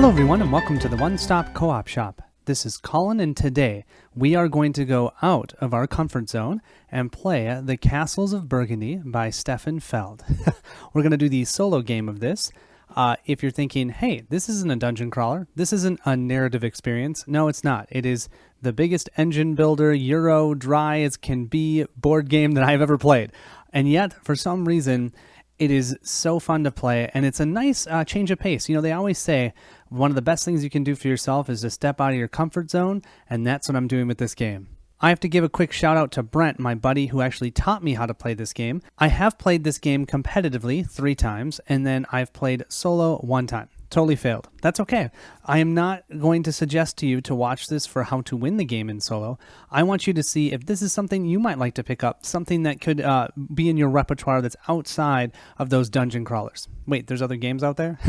Hello everyone and welcome to the One Stop Co-op Shop. This is Colin and today we are going to go out of our comfort zone and play The Castles of Burgundy by Stefan Feld. We're going to do the solo game of this. If you're thinking, hey, this isn't a dungeon crawler, this isn't a narrative experience, no it's not. It is the biggest engine builder, Euro, dry as can be board game that I've ever played. And yet, for some reason, it is so fun to play, and it's a nice change of pace. You know, they always say one of the best things you can do for yourself is to step out of your comfort zone, and that's what I'm doing with this game. I have to give a quick shout out to Brent, my buddy, who actually taught me how to play this game. I have played this game competitively 3 times, and then I've played solo 1 time. Totally failed. That's okay. I am not going to suggest to you to watch this for how to win the game in solo. I want you to see if this is something you might like to pick up, something that could be in your repertoire that's outside of those dungeon crawlers. Wait, there's other games out there?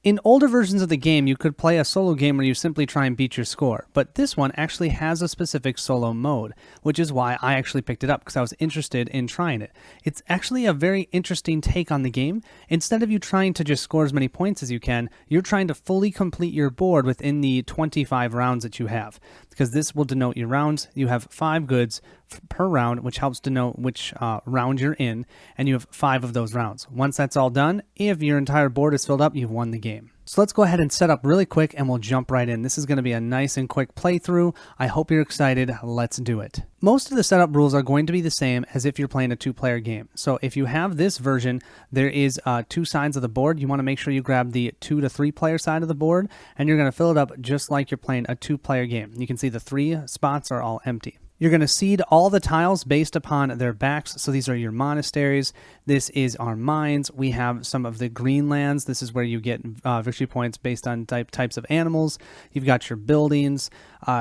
In older versions of the game, you could play a solo game where you simply try and beat your score, but this one actually has a specific solo mode, which is why I actually picked it up, because I was interested in trying it. It's actually a very interesting take on the game. Instead of you trying to just score as many points as you can, you're trying to fully complete your board within the 25 rounds that you have, because this will denote your rounds. You have 5 goods per round, which helps denote which round you're in, and you have 5 of those rounds. Once that's all done, if your entire board is filled up, you've won the game. So let's go ahead and set up really quick and we'll jump right in. This is going to be a nice and quick playthrough. I hope you're excited. Let's do it. Most of the setup rules are going to be the same as if you're playing a 2-player game. So if you have this version, there is 2 sides of the board. You want to make sure you grab the 2 to 3 player side of the board, and you're going to fill it up just like you're playing a 2-player game. You can see the 3 spots are all empty. You're going to seed all the tiles based upon their backs. So these are your monasteries. This is our mines. We have some of the green lands. This is where you get victory points based on types of animals. You've got your buildings.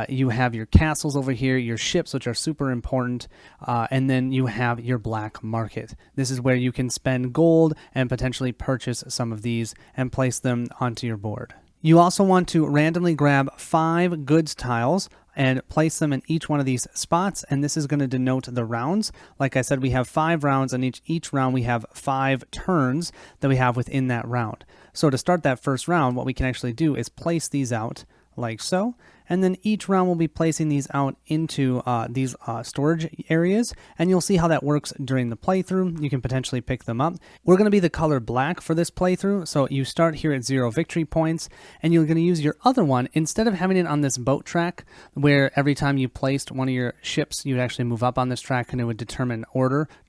You have your castles over here, your ships, which are super important. And then you have your black market. This is where you can spend gold and potentially purchase some of these and place them onto your board. You also want to randomly grab 5 goods tiles and place them in each one of these spots, and this is going to denote the rounds. Like I said, we have 5 rounds, and each round we have 5 turns that we have within that round. So to start that first round, what we can actually do is place these out like so, and then each round we'll be placing these out into these storage areas, and you'll see how that works during the playthrough. You can potentially pick them up. We're going to be the color black for this playthrough, so you start here at 0 victory points, and you're going to use your other one, instead of having it on this boat track, where every time you placed one of your ships, you'd actually move up on this track and it would determine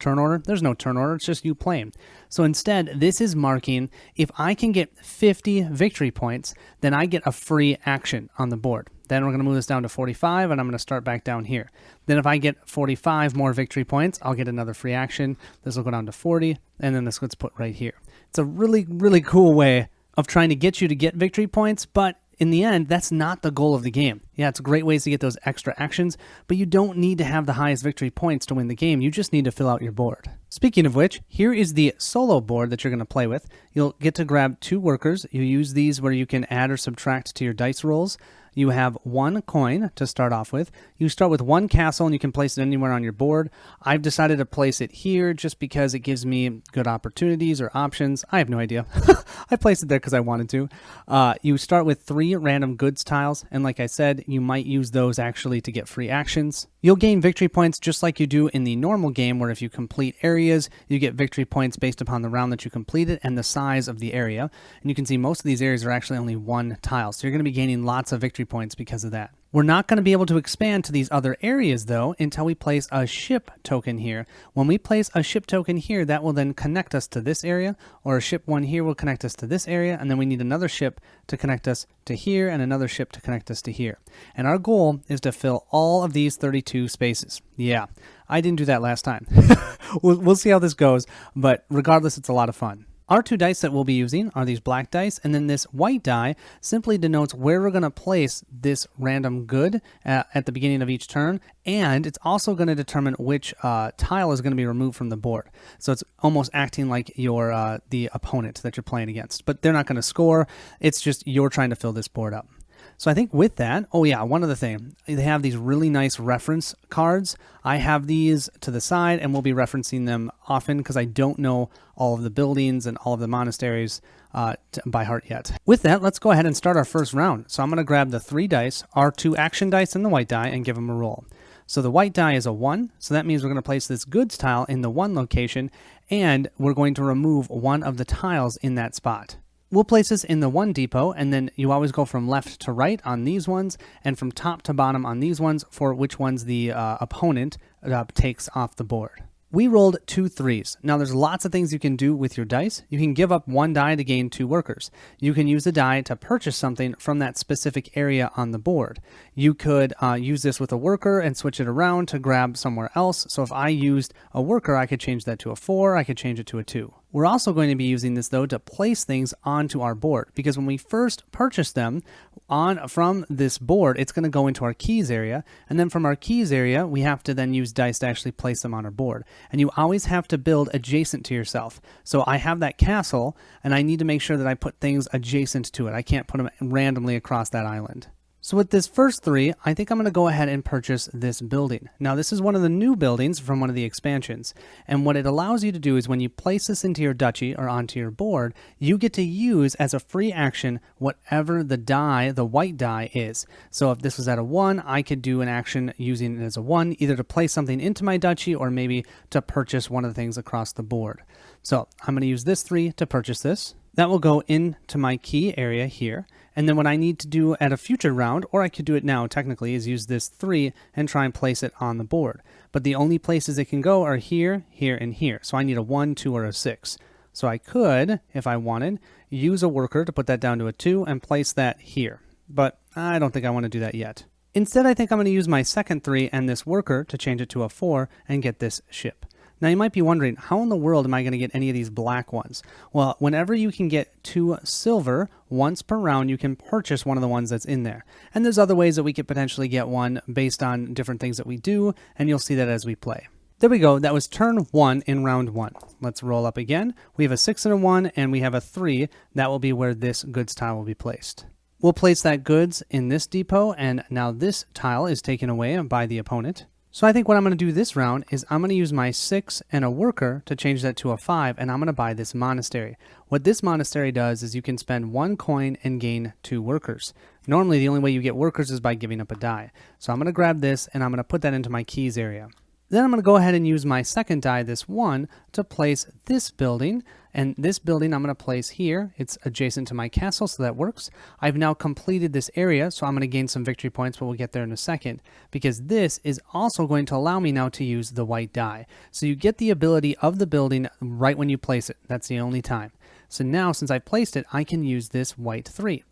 turn order. There's no turn order, it's just you playing. So instead, this is marking, if I can get 50 victory points, then I get a free action on the board. Then we're going to move this down to 45, and I'm going to start back down here. Then if I get 45 more victory points, I'll get another free action. This will go down to 40, and then this gets put right here. It's a really, really cool way of trying to get you to get victory points, but in the end, that's not the goal of the game. Yeah, it's great ways to get those extra actions, but you don't need to have the highest victory points to win the game. You just need to fill out your board. Speaking of which, here is the solo board that you're going to play with. You'll get to grab 2 workers. You use these where you can add or subtract to your dice rolls. You have 1 coin to start off with. You start with 1 castle, and you can place it anywhere on your board. I've decided to place it here just because it gives me good opportunities or options. I have no idea. I placed it there because I wanted to. You start with 3 random goods tiles, and like I said, you might use those actually to get free actions. You'll gain victory points just like you do in the normal game, where if you complete areas, you get victory points based upon the round that you completed and the size of the area. And you can see most of these areas are actually only 1 tile, so you're going to be gaining lots of victory points because of that. We're not going to be able to expand to these other areas though until we place a ship token here. When we place a ship token here, that will then connect us to this area, or a ship 1 here will connect us to this area, and then we need another ship to connect us to here and another ship to connect us to here. And our goal is to fill all of these 32 spaces. Yeah, I didn't do that last time. We'll see how this goes, but regardless, it's a lot of fun. Our 2 dice that we'll be using are these black dice, and then this white die simply denotes where we're going to place this random good at the beginning of each turn, and it's also going to determine which tile is going to be removed from the board. So it's almost acting like your the opponent that you're playing against, but they're not going to score. It's just you're trying to fill this board up. So I think with that, oh yeah, one other thing. They have these really nice reference cards. I have these to the side and we'll be referencing them often because I don't know all of the buildings and all of the monasteries by heart yet. With that, let's go ahead and start our first round. So I'm going to grab the 3 dice, our 2 action dice and the white die, and give them a roll. So the white die is a 1, so that means we're going to place this goods tile in the 1 location, and we're going to remove one of the tiles in that spot. We'll place this in the 1 depot, and then you always go from left to right on these ones, and from top to bottom on these ones for which ones the opponent takes off the board. We rolled 2 3s. Now there's lots of things you can do with your dice. You can give up 1 die to gain 2 workers. You can use a die to purchase something from that specific area on the board. You could use this with a worker and switch it around to grab somewhere else. So if I used a worker, I could change that to a 4, I could change it to a 2. We're also going to be using this though to place things onto our board, because when we first purchase them from this board, it's going to go into our keys area, and then from our keys area we have to then use dice to actually place them on our board. And you always have to build adjacent to yourself. So I have that castle and I need to make sure that I put things adjacent to it. I can't put them randomly across that island. So with this first 3, I think I'm going to go ahead and purchase this building. Now this is one of the new buildings from one of the expansions. And what it allows you to do is when you place this into your duchy or onto your board, you get to use as a free action whatever the die, the white die is. So if this was at a 1, I could do an action using it as a 1, either to place something into my duchy or maybe to purchase one of the things across the board. So I'm going to use this 3 to purchase this. That will go into my key area here. And then what I need to do at a future round, or I could do it now technically, is use this 3 and try and place it on the board. But the only places it can go are here, here, and here. So I need a 1, 2, or a 6. So I could, if I wanted, use a worker to put that down to a 2 and place that here. But I don't think I want to do that yet. Instead, I think I'm going to use my second 3 and this worker to change it to a 4 and get this ship. Now you might be wondering, how in the world am I going to get any of these black ones? Well, whenever you can get 2 silver once per round, you can purchase one of the ones that's in there. And there's other ways that we could potentially get one based on different things that we do, and you'll see that as we play. There we go. That was turn 1 in round 1. Let's roll up again. We have a 6 and a 1, and we have a 3. That will be where this goods tile will be placed. We'll place that goods in this depot, and now this tile is taken away by the opponent. So I think what I'm going to do this round is I'm going to use my 6 and a worker to change that to a 5, and I'm going to buy this monastery. What this monastery does is you can spend 1 coin and gain 2 workers. Normally the only way you get workers is by giving up a die. So I'm going to grab this and I'm going to put that into my keys area. Then I'm going to go ahead and use my second die, this 1, to place this building. And this building I'm going to place here. It's adjacent to my castle, so that works. I've now completed this area, so I'm going to gain some victory points, but we'll get there in a second. Because this is also going to allow me now to use the white die. So you get the ability of the building right when you place it. That's the only time. So now, since I placed it, I can use this white 3.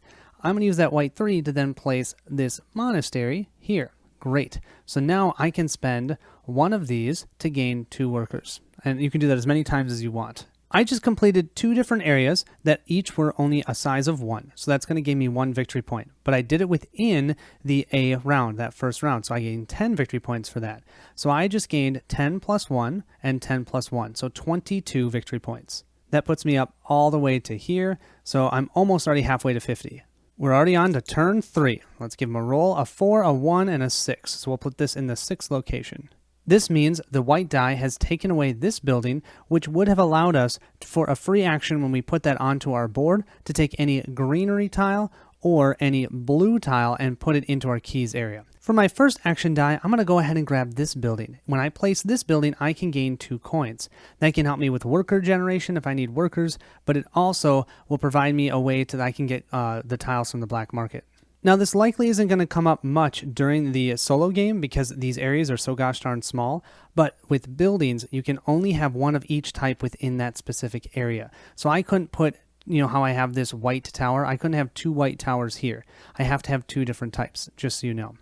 I'm going to use that white 3 to then place this monastery here. Great. So now I can spend 1 of these to gain 2 workers. And you can do that as many times as you want. I just completed 2 different areas that each were only a size of 1. So that's going to give me 1 victory point. But I did it within the A round, that first round. So I gained 10 victory points for that. So I just gained 10 plus 1 and 10 plus 1. So 22 victory points. That puts me up all the way to here. So I'm almost already halfway to 50. We're already on to turn 3. Let's give them a roll. A 4, a 1, and a 6. So we'll put this in the 6th location. This means the white die has taken away this building, which would have allowed us for a free action when we put that onto our board to take any greenery tile or any blue tile and put it into our keys area. For my first action die, I'm going to go ahead and grab this building. When I place this building, I can gain 2 coins. That can help me with worker generation if I need workers, but it also will provide me a way that I can get the tiles from the black market. Now this likely isn't going to come up much during the solo game because these areas are so gosh darn small, but with buildings you can only have 1 of each type within that specific area. So I couldn't put, how I have this white tower, I couldn't have 2 white towers here. I have to have 2 different types, just so you know.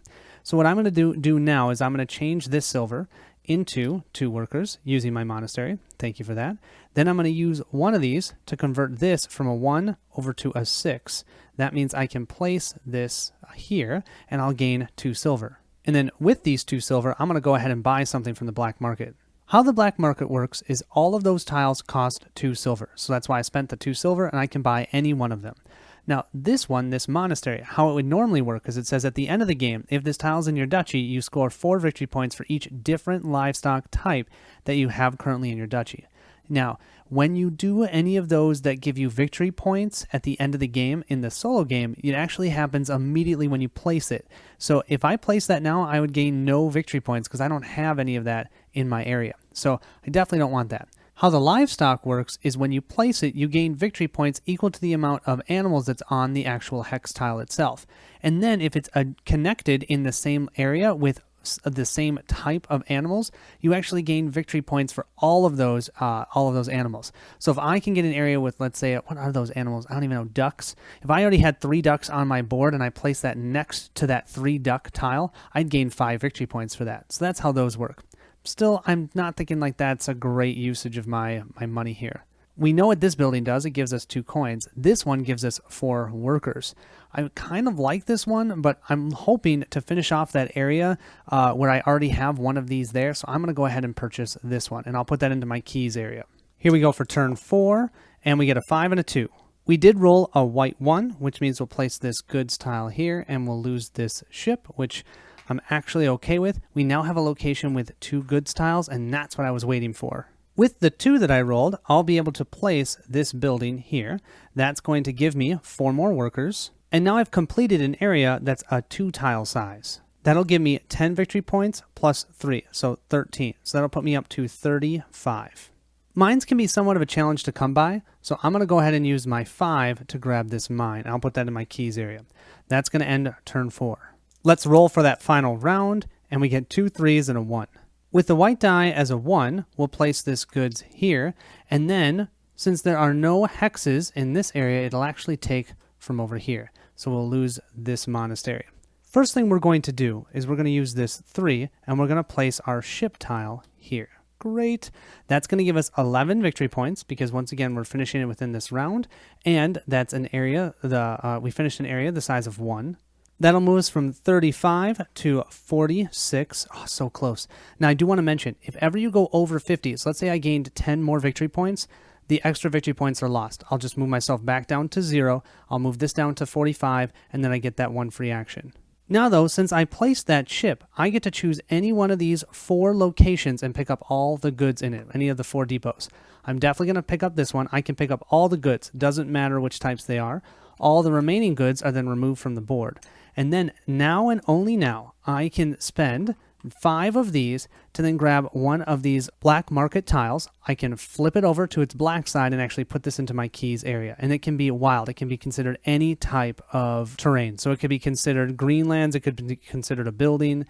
So what I'm going to do now is I'm going to change this silver into 2 workers using my monastery. Thank you for that. Then I'm going to use 1 of these to convert this from a 1 over to a 6. That means I can place this here and I'll gain 2 silver. And then with these 2 silver, I'm going to go ahead and buy something from the black market. How the black market works is all of those tiles cost 2 silver. So that's why I spent the 2 silver and I can buy any one of them. Now, this one, this monastery, how it would normally work is it says at the end of the game, if this tile's in your duchy, you score 4 victory points for each different livestock type that you have currently in your duchy. Now, when you do any of those that give you victory points at the end of the game in the solo game, it actually happens immediately when you place it. So if I place that now, I would gain no victory points because I don't have any of that in my area. So I definitely don't want that. How the livestock works is when you place it, you gain victory points equal to the amount of animals that's on the actual hex tile itself. And then if it's connected in the same area with the same type of animals, you actually gain victory points for all of those animals. So if I can get an area with, let's say, what are those animals? I don't even know, ducks. If I already had 3 ducks on my board and I place that next to that 3 duck tile, I'd gain 5 victory points for that. So that's how those work. Still, I'm not thinking like that's a great usage of my money here. We know what this building does. It gives us 2 coins. This one gives us 4 workers. I kind of like this one, but I'm hoping to finish off that area where I already have one of these there. So I'm going to go ahead and purchase this one, and I'll put that into my keys area. Here we go for turn 4, and we get a 5 and a 2. We did roll a white 1, which means we'll place this goods tile here, and we'll lose this ship, which I'm actually okay with. We now have a location with 2 goods tiles, and that's what I was waiting for. With the 2 that I rolled, I'll be able to place this building here. That's going to give me 4 more workers. And now I've completed an area that's a 2 tile size. That'll give me 10 victory points plus 3, so 13. So that'll put me up to 35. Mines can be somewhat of a challenge to come by, so I'm going to go ahead and use my 5 to grab this mine. I'll put that in my keys area. That's going to end turn 4. Let's roll for that final round, and we get 2 3s and a 1. With the white die as a 1, we'll place this goods here, and then, since there are no hexes in this area, it'll actually take from over here. So we'll lose this monastery. First thing we're going to do is we're going to use this 3, and we're going to place our ship tile here. Great. That's going to give us 11 victory points, because once again, we're finishing it within this round, and that's an area, we finished an area the size of 1. That'll move us from 35 to 46. Oh, so close. Now, I do want to mention, if ever you go over 50, so let's say I gained 10 more victory points, the extra victory points are lost. I'll just move myself back down to 0. I'll move this down to 45, and then I get that 1 free action. Now, though, since I placed that ship, I get to choose any one of these 4 locations and pick up all the goods in it, any of the 4 depots. I'm definitely going to pick up this one. I can pick up all the goods. Doesn't matter which types they are. All the remaining goods are then removed from the board. And then now and only now, I can spend 5 of these to then grab one of these black market tiles. I can flip it over to its black side and actually put this into my keys area. And it can be wild. It can be considered any type of terrain. So it could be considered greenlands. It could be considered a building,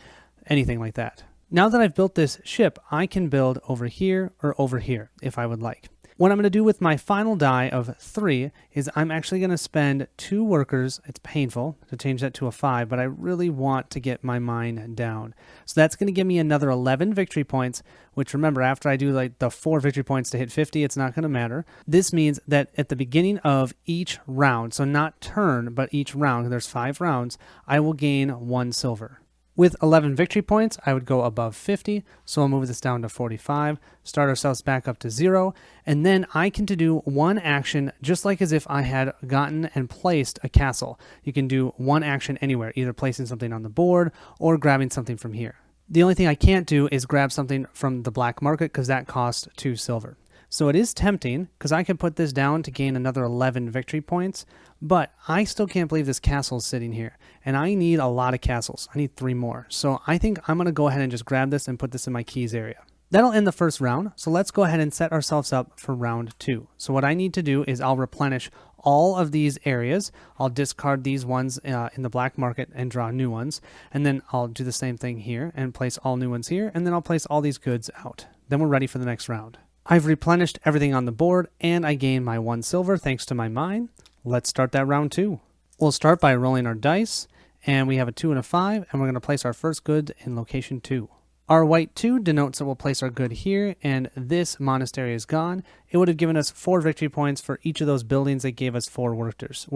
anything like that. Now that I've built this ship, I can build over here or over here if I would like. What I'm going to do with my final die of 3 is I'm actually going to spend 2 workers. It's painful to change that to a 5, but I really want to get my mine down. So that's going to give me another 11 victory points, which remember, after I do like the 4 victory points to hit 50, it's not going to matter. This means that at the beginning of each round, so not turn, but each round, there's 5 rounds, I will gain 1 silver. With 11 victory points, I would go above 50, so I'll move this down to 45, start ourselves back up to 0, and then I can do 1 action just like as if I had gotten and placed a castle. You can do 1 action anywhere, either placing something on the board or grabbing something from here. The only thing I can't do is grab something from the black market because that costs 2 silver. So it is tempting because I could put this down to gain another 11 victory points, but I still can't believe this castle is sitting here. And I need a lot of castles. I need 3 more. So I think I'm going to go ahead and just grab this and put this in my keys area. That'll end the first round. So let's go ahead and set ourselves up for round 2. So what I need to do is I'll replenish all of these areas. I'll discard these ones in the black market and draw new ones. And then I'll do the same thing here and place all new ones here. And then I'll place all these goods out. Then we're ready for the next round. I've replenished everything on the board, and I gained my 1 silver thanks to my mine. Let's start that round 2. We'll start by rolling our dice, and we have a 2 and a 5, and we're going to place our first good in location 2. Our white 2 denotes that we'll place our good here, and this monastery is gone. It would have given us 4 victory points for each of those buildings that gave us 4 workers.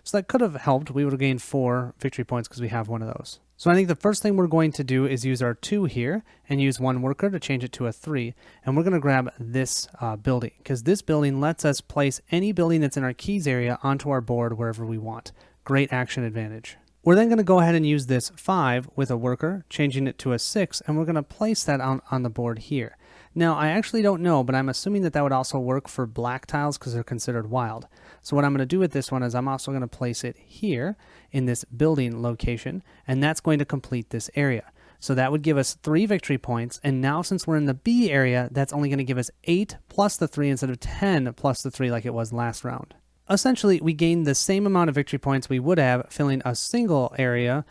So that could have helped. We would have gained 4 victory points because we have one of those. So I think the first thing we're going to do is use our 2 here and use 1 worker to change it to a 3. And we're going to grab this building because this building lets us place any building that's in our keys area onto our board wherever we want. Great action advantage. We're then going to go ahead and use this 5 with a worker, changing it to a 6, and we're going to place that on the board here. Now, I actually don't know, but I'm assuming that that would also work for black tiles because they're considered wild. So what I'm going to do with this one is I'm also going to place it here in this building location, and that's going to complete this area. So that would give us 3 victory points, and now since we're in the B area, that's only going to give us 8 plus the 3 instead of 10 plus the 3 like it was last round. Essentially, we gained the same amount of victory points we would have filling a single area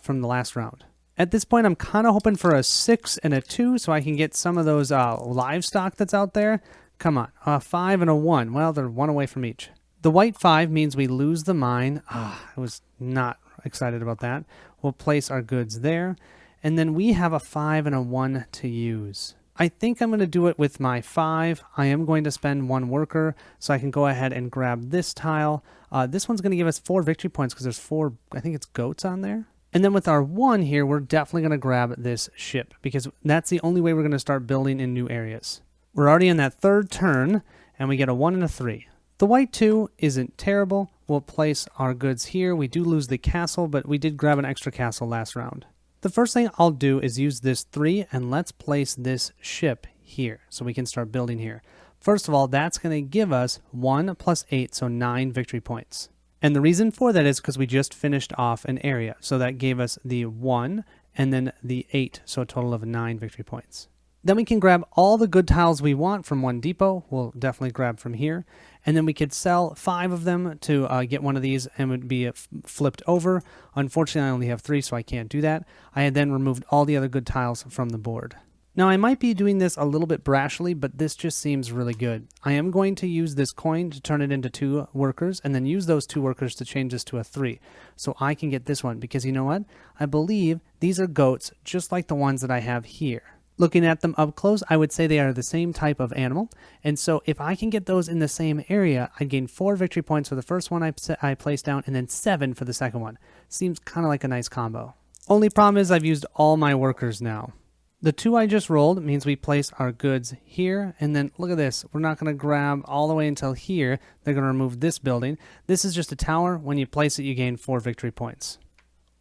from the last round. At this point, I'm kind of hoping for a 6 and a 2 so I can get some of those livestock that's out there. Come on, a 5 and a 1. Well, they're 1 away from each. The white 5 means we lose the mine. I was not excited about that. We'll place our goods there. And then we have a 5 and a 1 to use. I think I'm going to do it with my 5. I am going to spend 1 worker so I can go ahead and grab this tile. This one's going to give us 4 victory points because there's 4, I think it's goats on there. And then with our 1 here, we're definitely going to grab this ship because that's the only way we're going to start building in new areas. We're already in that 3rd turn and we get a 1 and a 3. The white 2 isn't terrible. We'll place our goods here. We do lose the castle, but we did grab an extra castle last round. The first thing I'll do is use this 3 and let's place this ship here so we can start building here. First of all, that's going to give us 1 plus 8, so 9 victory points. And the reason for that is because we just finished off an area. So that gave us the 1 and then the 8, so a total of 9 victory points. Then we can grab all the good tiles we want from one depot. We'll definitely grab from here. And then we could sell 5 of them to get one of these and it would be flipped over. Unfortunately, I only have 3, so I can't do that. I had then removed all the other good tiles from the board. Now, I might be doing this a little bit brashly, but this just seems really good. I am going to use this coin to turn it into 2 workers and then use those 2 workers to change this to a 3. So I can get this one because you know what? I believe these are goats just like the ones that I have here. Looking at them up close, I would say they are the same type of animal. And so if I can get those in the same area, I'd gain 4 victory points for the first one I placed down and then 7 for the second one. Seems kind of like a nice combo. Only problem is I've used all my workers now. The 2 I just rolled means we place our goods here, and then look at this. We're not going to grab all the way until here. They're going to remove this building. This is just a tower. When you place it, you gain 4 victory points.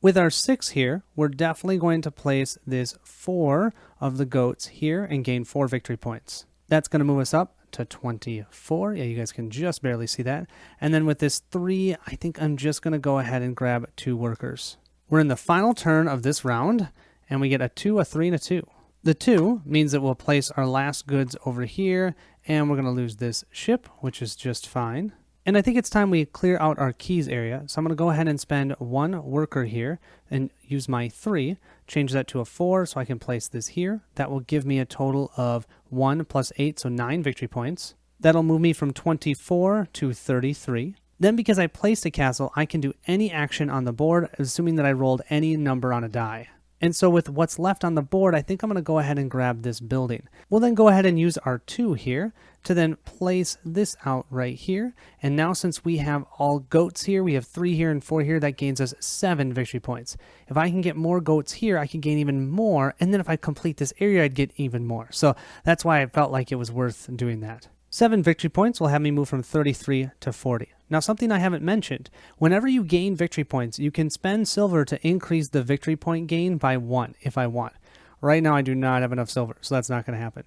With our 6 here, we're definitely going to place this 4 of the goats here and gain 4 victory points. That's going to move us up to 24. Yeah, you guys can just barely see that. And then with this 3, I think I'm just going to go ahead and grab 2 workers. We're in the final turn of this round, and we get a 2, a 3, and a 2. The 2 means that we'll place our last goods over here, and we're going to lose this ship, which is just fine. And I think it's time we clear out our keys area. So I'm going to go ahead and spend 1 worker here and use my 3, change that to a 4 so I can place this here. That will give me a total of 1 plus 8, so 9 victory points. That'll move me from 24 to 33. Then because I placed a castle, I can do any action on the board, assuming that I rolled any number on a die. And so with what's left on the board, I think I'm going to go ahead and grab this building. We'll then go ahead and use our 2 here to then place this out right here. And now since we have all goats here, we have 3 here and 4 here, that gains us 7 victory points. If I can get more goats here, I can gain even more. And then if I complete this area, I'd get even more. So that's why I felt like it was worth doing that. 7 victory points will have me move from 33 to 40. Now, something I haven't mentioned, whenever you gain victory points, you can spend silver to increase the victory point gain by 1 if I want. Right now, I do not have enough silver, so that's not going to happen.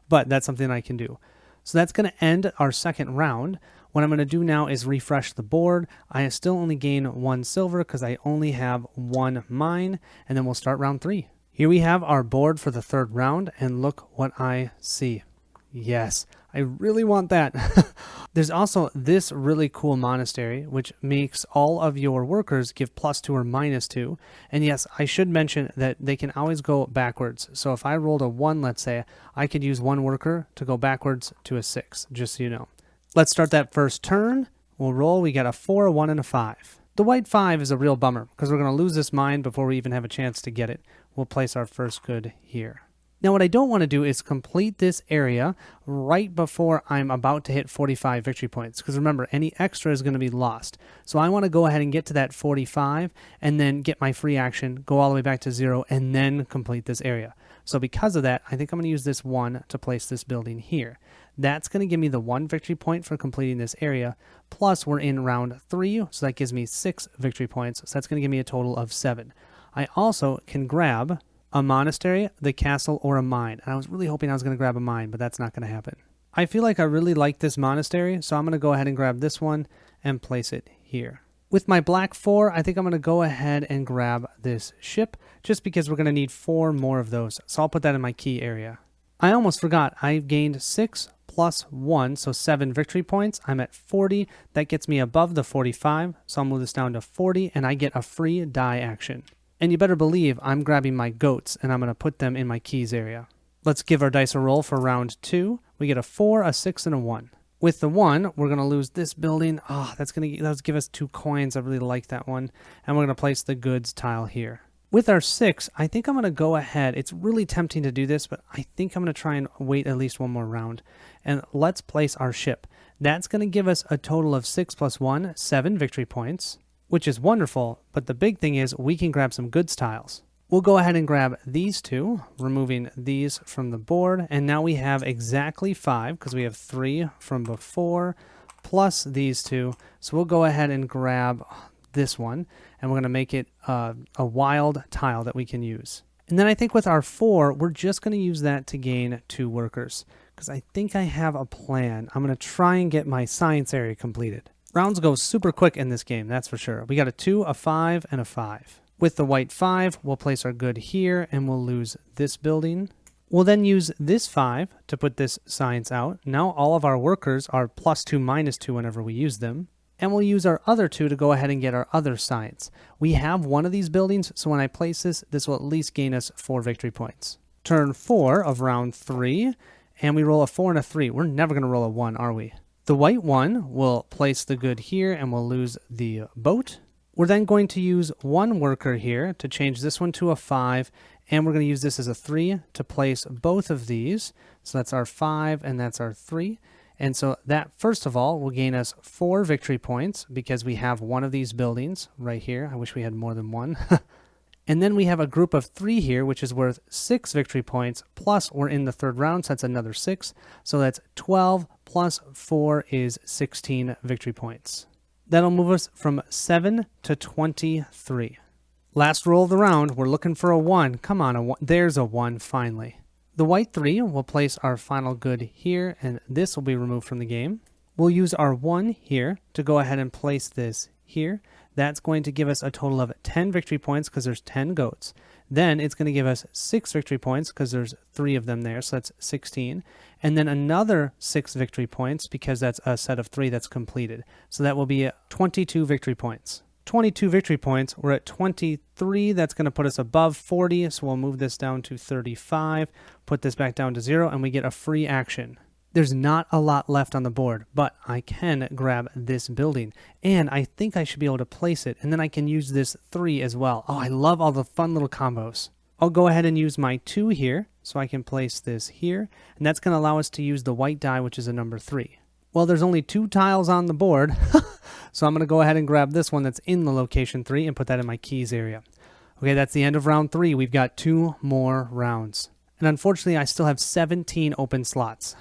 But that's something I can do. So that's going to end our second round. What I'm going to do now is refresh the board. I still only gain 1 silver because I only have 1 mine, and then we'll start round 3. Here we have our board for the 3rd round, and look what I see. Yes, I really want that. There's also this really cool monastery, which makes all of your workers give +2 or -2. And yes, I should mention that they can always go backwards. So if I rolled a 1, let's say, I could use 1 worker to go backwards to a 6, just so you know. Let's start that first turn. We'll roll. We got a 4, a 1, and a 5. The white 5 is a real bummer because we're going to lose this mine before we even have a chance to get it. We'll place our first good here. Now what I don't want to do is complete this area right before I'm about to hit 45 victory points, because remember, any extra is going to be lost. So I want to go ahead and get to that 45 and then get my free action, go all the way back to 0, and then complete this area. So because of that, I think I'm going to use this 1 to place this building here. That's going to give me the 1 victory point for completing this area, plus we're in round 3, so that gives me 6 victory points, so that's going to give me a total of 7. I also can grab a monastery, the castle, or a mine. And I was really hoping I was going to grab a mine, but that's not going to happen. I feel like I really like this monastery, so I'm going to go ahead and grab this one and place it here. With my black 4, I think I'm going to go ahead and grab this ship, just because we're going to need 4 more of those. So I'll put that in my key area. I almost forgot, I've gained 6 plus 1, so 7 victory points. I'm at 40. That gets me above the 45, so I'll move this down to 40, and I get a free die action. And you better believe I'm grabbing my goats and I'm going to put them in my keys area. Let's give our dice a roll for round 2. We get a 4, a 6, and a 1. With the 1, we're going to lose this building. Oh, that'll give us 2 coins. I really like that one. And we're going to place the goods tile here. With our 6, I think I'm going to go ahead. It's really tempting to do this, but I think I'm going to try and wait at least one more round. And let's place our ship. That's going to give us a total of 6 plus 1, 7 victory points, which is wonderful, but the big thing is we can grab some goods tiles. We'll go ahead and grab these 2, removing these from the board, and now we have exactly 5, because we have 3 from before, plus these 2. So we'll go ahead and grab this one, and we're going to make it a wild tile that we can use. And then I think with our 4, we're just going to use that to gain 2 workers, because I think I have a plan. I'm going to try and get my science area completed. Rounds go super quick in this game, that's for sure. We got a 2, a 5, and a 5. With the white 5, we'll place our good here, and we'll lose this building. We'll then use this 5 to put this science out. Now all of our workers are +2, -2 whenever we use them. And we'll use our other 2 to go ahead and get our other science. We have one of these buildings, so when I place this, this will at least gain us 4 victory points. Turn 4 of round 3, and we roll a 4 and a 3. We're never going to roll a 1, are we? The white 1 will place the good here, and we'll lose the boat. We're then going to use 1 worker here to change this one to a 5, and we're going to use this as a 3 to place both of these. So that's our 5 and that's our 3. And so that, first of all, will gain us 4 victory points because we have one of these buildings right here. I wish we had more than one. And then we have a group of 3 here, which is worth 6 victory points, plus we're in the 3rd round, so that's another 6. So that's 12 plus 4 is 16 victory points. That'll move us from 7 to 23. Last roll of the round, we're looking for a 1. Come on, a 1. There's a 1, finally. The white 3 will place our final good here, and this will be removed from the game. We'll use our 1 here to go ahead and place this here. That's going to give us a total of 10 victory points because there's 10 goats. Then it's going to give us 6 victory points because there's 3 of them there, so that's 16. And then another 6 victory points because that's a set of 3 that's completed. So that will be 22 victory points. 22 victory points, we're at 23, that's going to put us above 40, so we'll move this down to 35, put this back down to 0, and we get a free action. There's not a lot left on the board, but I can grab this building, and I think I should be able to place it, and then I can use this 3 as well. Oh, I love all the fun little combos. I'll go ahead and use my 2 here, so I can place this here, and that's going to allow us to use the white die, which is a number 3. Well, there's only 2 tiles on the board, so I'm going to go ahead and grab this one that's in the location 3 and put that in my keys area. Okay, that's the end of round 3. We've got 2 more rounds. And unfortunately, I still have 17 open slots.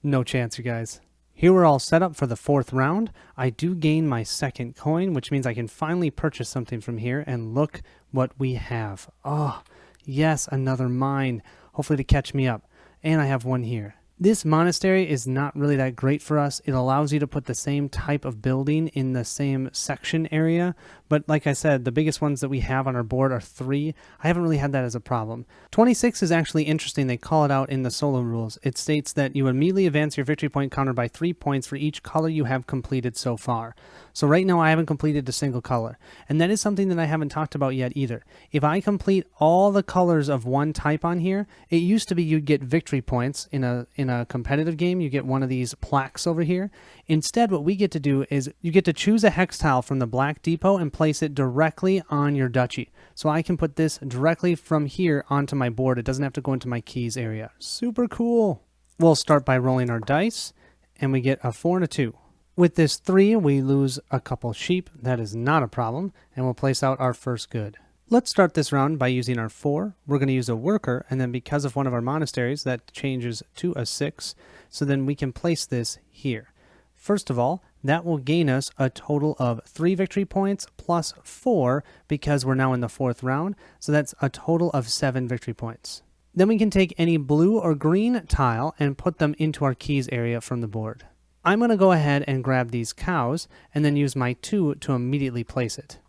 No chance, you guys. Here we're all set up for the 4th round. I do gain my 2nd coin, which means I can finally purchase something from here, and look what we have. Oh, yes, another mine, hopefully to catch me up. And I have one here. This monastery is not really that great for us. It allows you to put the same type of building in the same section area. But like I said, the biggest ones that we have on our board are 3. I haven't really had that as a problem. 26 is actually interesting. They call it out in the solo rules. It states that you immediately advance your victory point counter by 3 points for each color you have completed so far. So right now I haven't completed a single color. And that is something that I haven't talked about yet either. If I complete all the colors of one type on here, it used to be you'd get victory points in a a competitive game, you get one of these plaques over here. Instead, what we get to do is you get to choose a hex tile from the black depot and place it directly on your duchy. So I can put this directly from here onto my board. It doesn't have to go into my keys area. Super cool. We'll start by rolling our dice, and we get a 4 and a 2. With this 3, we lose a couple sheep. That is not a problem, and we'll place out our first good. Let's start this round by using our 4. We're going to use a worker, and then because of one of our monasteries, that changes to a 6. So then we can place this here. First of all, that will gain us a total of 3 victory points plus 4 because we're now in the 4th round. So that's a total of 7 victory points. Then we can take any blue or green tile and put them into our keys area from the board. I'm going to go ahead and grab these cows and then use my 2 to immediately place it.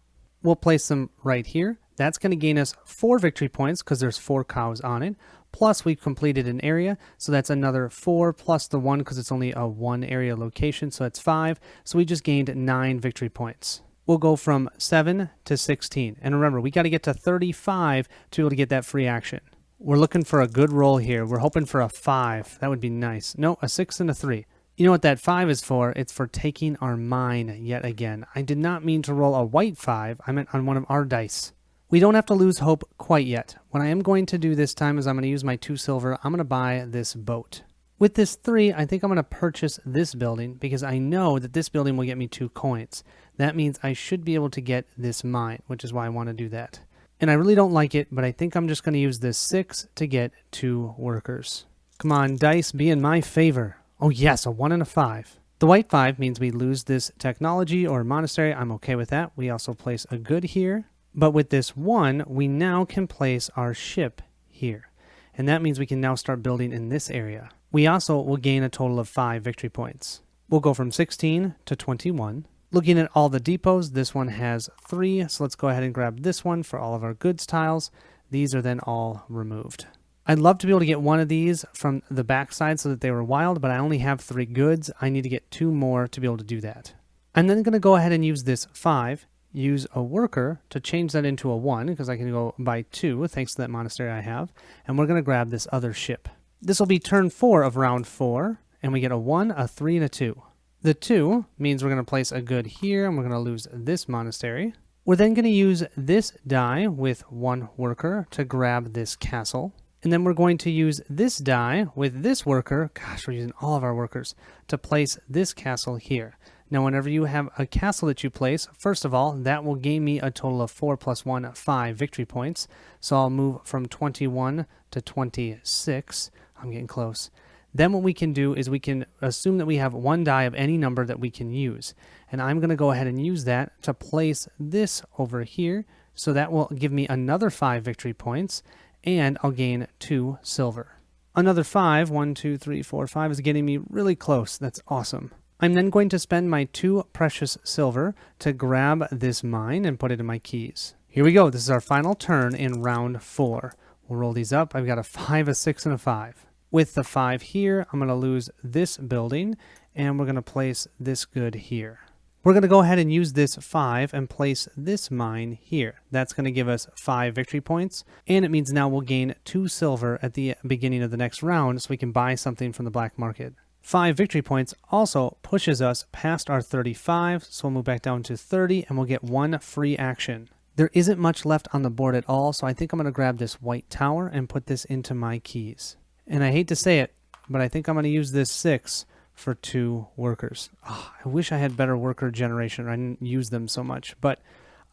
We'll place them right here. That's going to gain us 4 victory points because there's 4 cows on it. Plus we've completed an area, so that's another 4 plus the 1 because it's only a 1 area location, so that's 5. So we just gained 9 victory points. We'll go from 7 to 16. And remember, we got to get to 35 to be able to get that free action. We're looking for a good roll here. We're hoping for a 5. That would be nice. No, a 6 and a 3. You know what that 5 is for? It's for taking our mine yet again. I did not mean to roll a white 5. I meant on one of our dice. We don't have to lose hope quite yet. What I am going to do this time is I'm going to use my 2 silver. I'm going to buy this boat. With this 3, I think I'm going to purchase this building because I know that this building will get me 2 coins. That means I should be able to get this mine, which is why I want to do that. And I really don't like it, but I think I'm just going to use this 6 to get 2 workers. Come on, dice, be in my favor. Oh yes, a 1 and a 5. The white 5 means we lose this technology or monastery. I'm okay with that. We also place a good here. But with this 1, we now can place our ship here. And that means we can now start building in this area. We also will gain a total of 5 victory points. We'll go from 16 to 21. Looking at all the depots, this one has 3. So let's go ahead and grab this one for all of our goods tiles. These are then all removed. I'd love to be able to get one of these from the backside so that they were wild, but I only have 3 goods. I need to get 2 more to be able to do that. I'm then going to go ahead and use this 5. Use a worker to change that into a 1 because I can go by 2 thanks to that monastery I have. And we're going to grab this other ship. This will be turn 4 of round 4, and we get a 1, a 3, and a 2. The 2 means we're going to place a good here, and we're going to lose this monastery. We're then going to use this die with 1 worker to grab this castle. And then we're going to use this die with this worker, gosh, we're using all of our workers, to place this castle here. Now, whenever you have a castle that you place, first of all, that will gain me a total of 4 plus 1, 5 victory points. So I'll move from 21 to 26. I'm getting close. Then what we can do is we can assume that we have 1 die of any number that we can use. And I'm going to go ahead and use that to place this over here. So that will give me another 5 victory points, and I'll gain 2 silver. Another 5, 1, 2, 3, 4, 5 is getting me really close. That's awesome. I'm then going to spend my 2 precious silver to grab this mine and put it in my keys. Here we go. This is our final turn in round 4. We'll roll these up. I've got a 5, a 6, and a 5. With the 5 here, I'm going to lose this building, and we're going to place this good here. We're going to go ahead and use this 5 and place this mine here. That's going to give us 5 victory points, and it means now we'll gain 2 silver at the beginning of the next round so we can buy something from the black market. 5 victory points also pushes us past our 35, so we'll move back down to 30, and we'll get 1 free action. There isn't much left on the board at all, so I think I'm going to grab this white tower and put this into my keys. And I hate to say it, but I think I'm going to use this 6 for 2 workers. Oh, I wish I had better worker generation, or I didn't use them so much, but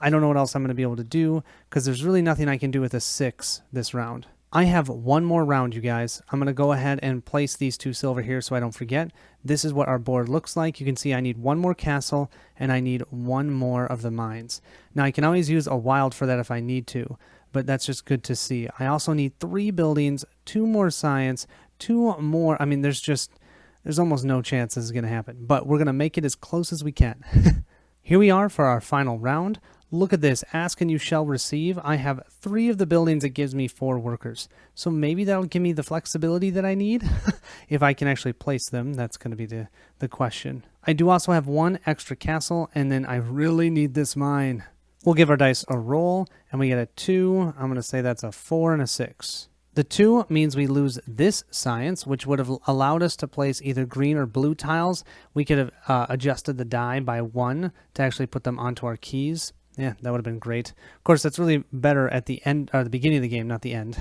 I don't know what else I'm going to be able to do, because there's really nothing I can do with a 6 this round. I have 1 more round, you guys. I'm going to go ahead and place these 2 silver here so I don't forget. This is what our board looks like. You can see I need 1 more castle, and I need 1 more of the mines. Now, I can always use a wild for that if I need to, but that's just good to see. I also need 3 buildings, 2 more science, 2 more. I mean, there's almost no chance this is going to happen, but we're going to make it as close as we can. Here we are for our final round. Look at this, ask and you shall receive. I have 3 of the buildings. It gives me 4 workers. So maybe that'll give me the flexibility that I need. If I can actually place them, that's going to be the question. I do also have 1 extra castle, and then I really need this mine. We'll give our dice a roll, and we get a 2. I'm going to say that's a 4 and a 6. The 2 means we lose this science, which would have allowed us to place either green or blue tiles. We could have adjusted the die by 1 to actually put them onto our keys. Yeah, that would have been great. Of course, that's really better at the end, or the beginning of the game, not the end.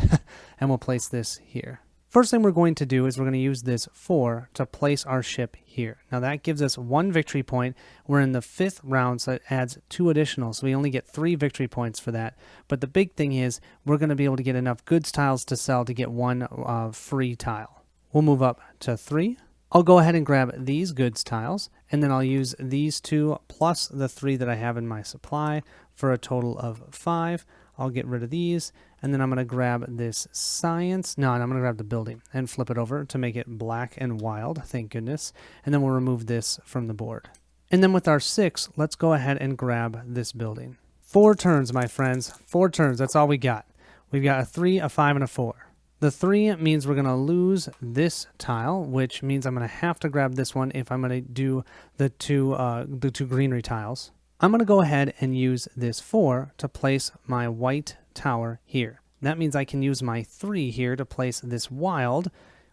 And we'll place this here. First thing we're going to do is we're going to use this 4 to place our ship here. Now that gives us 1 victory point. We're in the 5th round, so it adds 2 additional, so we only get 3 victory points for that. But the big thing is we're going to be able to get enough goods tiles to sell to get 1 free tile. We'll move up to 3. I'll go ahead and grab these goods tiles, and then I'll use these 2 plus the 3 that I have in my supply for a total of 5. I'll get rid of these, and then I'm going to grab this science. No, I'm going to grab the building and flip it over to make it black and wild, thank goodness. And then we'll remove this from the board. And then with our 6, let's go ahead and grab this building. 4 turns, my friends. 4 turns, that's all we got. We've got a 3, a 5, and a 4. The 3 means we're going to lose this tile, which means I'm going to have to grab this one if I'm going to do the two greenery tiles. I'm going to go ahead and use this 4 to place my white tower here. That means I can use my 3 here to place this wild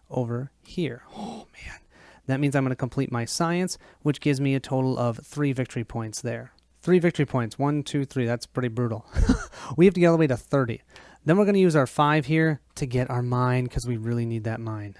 over here. Oh, man. That means I'm going to complete my science, which gives me a total of 3 victory points there. 3 victory points. 1, 2, 3. That's pretty brutal. We have to get all the way to 30. Then we're going to use our 5 here to get our mine because we really need that mine.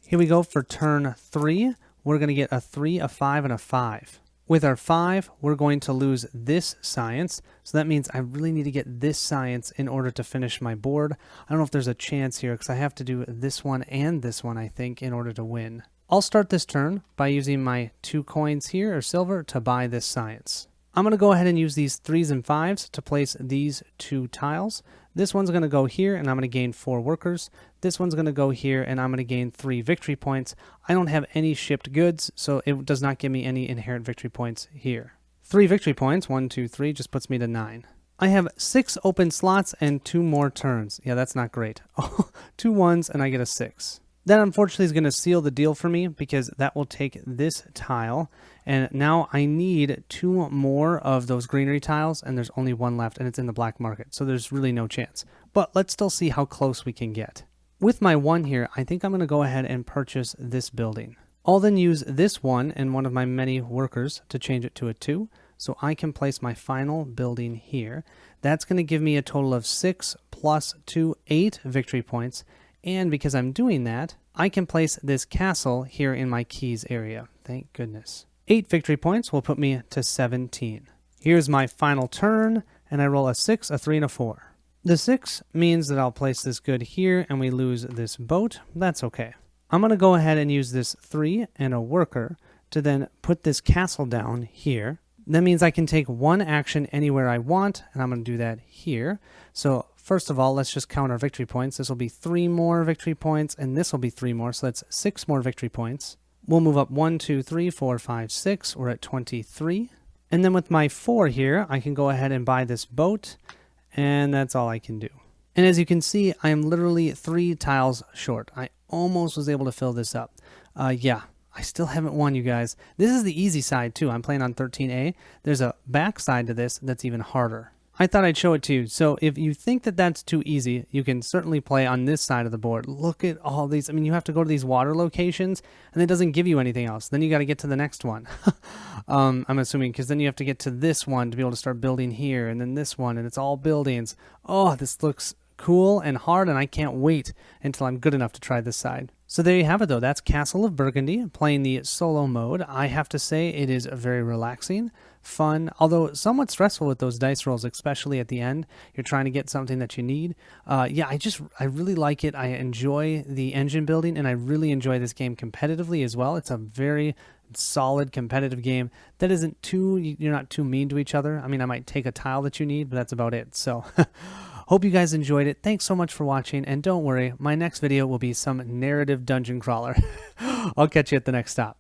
Here we go for turn 3. We're going to get a 3, a 5, and a 5. With our 5, we're going to lose this science, so that means I really need to get this science in order to finish my board. I don't know if there's a chance here, because I have to do this one and this one, I think, in order to win. I'll start this turn by using my 2 coins here, or silver, to buy this science. I'm going to go ahead and use these 3s and 5s to place these 2 tiles. This one's going to go here, and I'm going to gain 4 workers. This one's going to go here, and I'm going to gain 3 victory points. I don't have any shipped goods, so it does not give me any inherent victory points here. 3 victory points, 1, 2, 3, just puts me to 9. I have 6 open slots and 2 more turns. Yeah, that's not great. 2 1s, and I get a 6. That unfortunately is going to seal the deal for me because that will take this tile. And now I need 2 more of those greenery tiles, and there's only 1 left, and it's in the black market. So there's really no chance. But let's still see how close we can get. With my 1 here, I think I'm going to go ahead and purchase this building. I'll then use this 1 and one of my many workers to change it to a 2. So I can place my final building here. That's going to give me a total of 6 plus 2, 8 victory points. And because I'm doing that, I can place this castle here in my keys area. Thank goodness. 8 victory points will put me to 17. Here's my final turn, and I roll a 6, a 3, and a 4. The 6 means that I'll place this good here, and we lose this boat. That's okay. I'm going to go ahead and use this 3 and a worker to then put this castle down here. That means I can take 1 action anywhere I want, and I'm going to do that here. So first of all, let's just count our victory points. This will be 3 more victory points, and this will be 3 more, so that's 6 more victory points. We'll move up 1, 2, 3, 4, 5, 6. We're at 23. And then with my 4 here, I can go ahead and buy this boat, and that's all I can do. And as you can see, I am literally 3 tiles short. I almost was able to fill this up. Yeah. I still haven't won, you guys. This is the easy side, too. I'm playing on 13A. There's a back side to this that's even harder. I thought I'd show it to you. So if you think that that's too easy, you can certainly play on this side of the board. Look at all these. I mean, you have to go to these water locations, and it doesn't give you anything else. Then you got to get to the next one. I'm assuming, because then you have to get to this one to be able to start building here, and then this one, and it's all buildings. Oh, this looks cool and hard, and I can't wait until I'm good enough to try this side. So there you have it, though. That's Castle of Burgundy, playing the solo mode. I have to say it is very relaxing, fun, although somewhat stressful with those dice rolls, especially at the end. You're trying to get something that you need. Yeah, I really like it. I enjoy the engine building, and I really enjoy this game competitively as well. It's a very solid competitive game that isn't too, you're not too mean to each other. I mean, I might take a tile that you need, but that's about it. So hope you guys enjoyed it. Thanks so much for watching, and don't worry, my next video will be some narrative dungeon crawler. I'll catch you at the next stop.